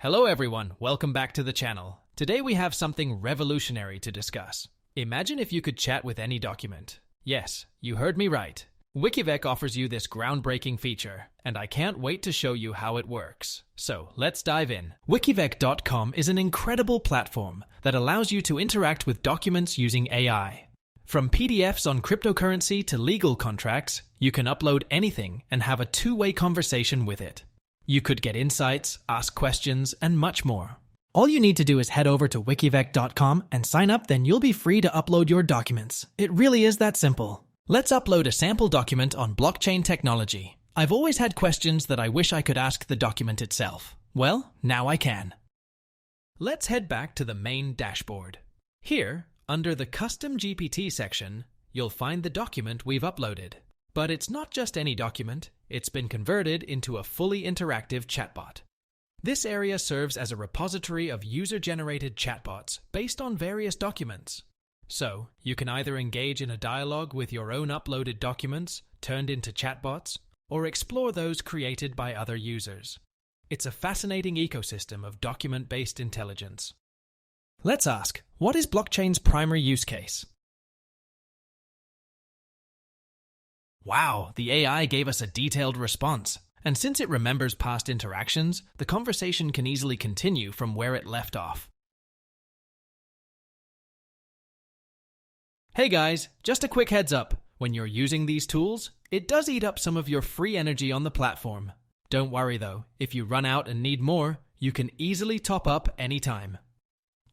Hello everyone, welcome back to the channel. Today we have something revolutionary to discuss. Imagine if you could chat with any document. Yes, you heard me right. Wikivec offers you this groundbreaking feature, and I can't wait to show you how it works. So, let's dive in. Wikivec.com is an incredible platform that allows you to interact with documents using AI. From PDFs on cryptocurrency to legal contracts, you can upload anything and have a two-way conversation with it. You could get insights, ask questions, and much more. All you need to do is head over to wikivec.com and sign up, then you'll be free to upload your documents. It really is that simple. Let's upload a sample document on blockchain technology. I've always had questions that I wish I could ask the document itself. Well, now I can. Let's head back to the main dashboard. Here, under the Custom GPT section, you'll find the document we've uploaded. But it's not just any document, it's been converted into a fully interactive chatbot. This area serves as a repository of user-generated chatbots based on various documents. So, you can either engage in a dialogue with your own uploaded documents, turned into chatbots, or explore those created by other users. It's a fascinating ecosystem of document-based intelligence. Let's ask, what is blockchain's primary use case? Wow, the AI gave us a detailed response. And since it remembers past interactions, the conversation can easily continue from where it left off. Hey guys, just a quick heads up. When you're using these tools, it does eat up some of your free energy on the platform. Don't worry though, if you run out and need more, you can easily top up anytime.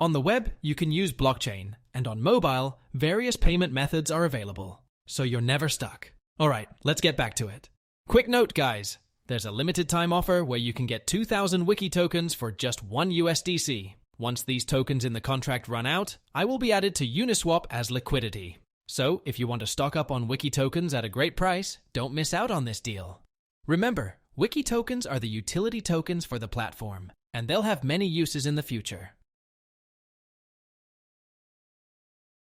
On the web, you can use blockchain, and on mobile, various payment methods are available, so you're never stuck. Alright, let's get back to it. Quick note guys, there's a limited time offer where you can get 2,000 Wiki Tokens for just 1 USDC. Once these tokens in the contract run out, I will be added to Uniswap as liquidity. So, if you want to stock up on Wiki Tokens at a great price, don't miss out on this deal. Remember, Wiki Tokens are the utility tokens for the platform, and they'll have many uses in the future.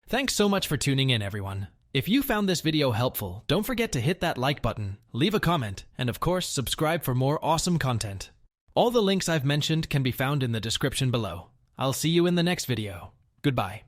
Thanks so much for tuning in, everyone. If you found this video helpful, don't forget to hit that like button, leave a comment, and of course, subscribe for more awesome content. All the links I've mentioned can be found in the description below. I'll see you in the next video. Goodbye.